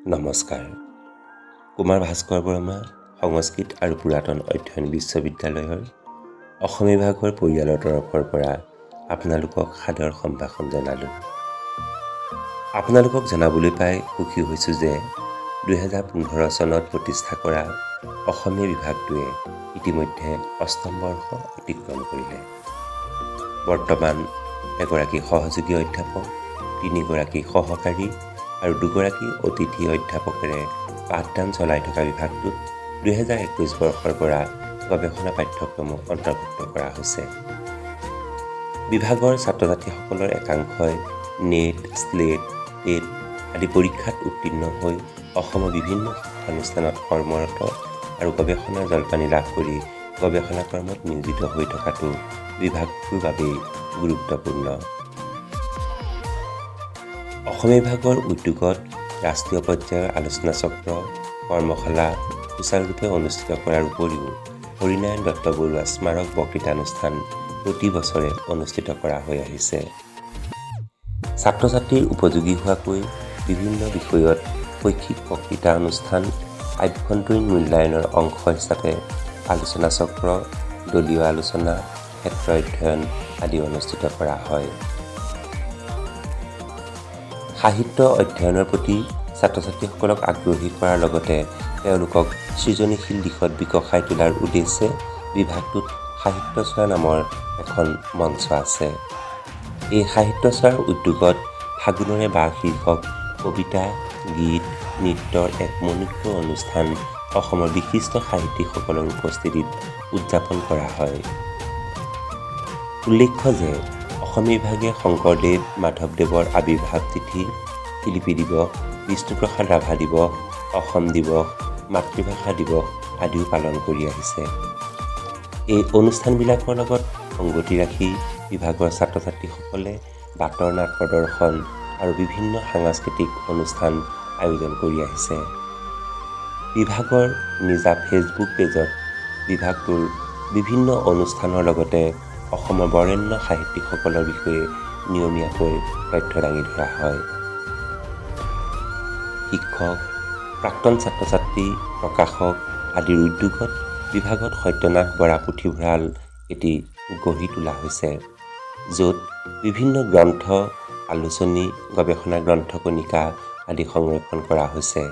নমস্কাৰ। কুমাৰ ভাস্কৰ বৰ্মা সংস্কৃত আৰু পুৰাতন অধ্যয়ন বিশ্ববিদ্যালয়ৰ অসম বিভাগৰ পৰিয়ালৰ তৰফৰ পৰা আপোনালোকক সাদৰ সম্ভাষণ জনালোঁ। আপোনালোকক জনাবলৈ পাই সুখী হৈছোঁ যে 2015 চনত প্ৰতিষ্ঠা কৰা অসমীয়া বিভাগটোৱে ইতিমধ্যে 8ম বৰ্ষ অতিক্ৰম কৰিলে। বৰ্তমান এগৰাকী সহযোগী অধ্যাপক, 3গৰাকী সহকাৰী আৰু 2গৰাকী অতিথি অধ্যাপকেৰে পাঠদান চলাই থকা বিভাগটোত 2021 বৰ্ষৰ পৰা গৱেষণা পাঠ্যক্ৰমো অন্তৰ্ভুক্ত কৰা হৈছে। বিভাগৰ ছাত্ৰ ছাত্ৰীসকলৰ একাংশই নেট, স্লেট, টেট আদি পৰীক্ষাত উত্তীৰ্ণ হৈ অসমৰ বিভিন্ন শিক্ষানুষ্ঠানত কৰ্মৰত আৰু গৱেষণাৰ জলপানি লাভ কৰি গৱেষণা কৰ্মত নিয়োজিত হৈ থকাটো বিভাগটোৰ বাবেই গুৰুত্বপূৰ্ণ। অসমীয়া বিভাগৰ উদ্যোগত ৰাষ্ট্ৰীয় পৰ্যায়ৰ আলোচনা চক্ৰ, কৰ্মশালা সুচাৰুৰূপে অনুষ্ঠিত কৰাৰ উপৰিও হৰিনাৰায়ণ দত্ত বৰুৱা স্মাৰক বক্তৃতানুষ্ঠান প্ৰতি বছৰে অনুষ্ঠিত কৰা হৈ আহিছে। ছাত্ৰ ছাত্ৰীৰ উপযোগী হোৱাকৈ বিভিন্ন বিষয়ত শৈক্ষিক বক্তৃতা অনুষ্ঠান, আভ্যন্তৰীণ মূল্যায়নৰ অংশ হিচাপে আলোচনা চক্ৰ, দলীয় আলোচনা, ক্ষেত্ৰ অধ্যয়ন আদি অনুষ্ঠিত কৰা হয়। সাহিত্য অধ্যয়নৰ প্ৰতি ছাত্ৰ ছাত্ৰীসকলক আগ্ৰহী কৰাৰ লগতে তেওঁলোকক সৃজনীশীল দিশত বিকশাই তোলাৰ উদ্দেশ্যে বিভাগটোত সাহিত্য চৰ্চা নামৰ এখন মঞ্চ আছে। এই সাহিত্য চৰ্চাৰ উদ্যোগত ফাগুনৰে বাৰ শীৰ্ষক কবিতা, গীত, নৃত্যৰ এক মনোজ্ঞ অনুষ্ঠান অসমৰ বিশিষ্ট সাহিত্যিকসকলৰ উপস্থিতিত উদযাপন কৰা হয়। উল্লেখ্য যে অসমীয়া বিভাগে শংকৰদেৱ মাধৱদেৱৰ আৱিৰ্ভাৱ তিথি, শিল্পী দিৱস, বিষ্ণুপ্ৰসাদ ৰাভা দিৱস, অসম দিৱস, মাতৃভাষা দিৱস আদিও পালন কৰি আহিছে। এই অনুষ্ঠানবিলাকৰ লগত সংগতি ৰাখি বিভাগৰ ছাত্ৰ ছাত্ৰীসকলে বাটৰ নাট প্ৰদৰ্শন আৰু বিভিন্ন সাংস্কৃতিক অনুষ্ঠান আয়োজন কৰি আহিছে। বিভাগৰ নিজা ফেচবুক পেজত বিভাগটোৰ বিভিন্ন অনুষ্ঠানৰ লগতে অসমৰ বৰেণ্য সাহিত্যিকসকলৰ বিষয়ে নিয়মীয়াকৈ তথ্য দাঙি ধৰা হয়। শিক্ষক, প্ৰাক্তন ছাত্ৰ ছাত্ৰী, প্ৰকাশক আদিৰ উদ্যোগত বিভাগত সত্যনাথ বৰা পুথিভঁৰাল এটি গঢ়ি তোলা হৈছে, য'ত বিভিন্ন গ্ৰন্থ, আলোচনী, গৱেষণা গ্ৰন্থ কণিকা আদি সংৰক্ষণ কৰা হৈছে।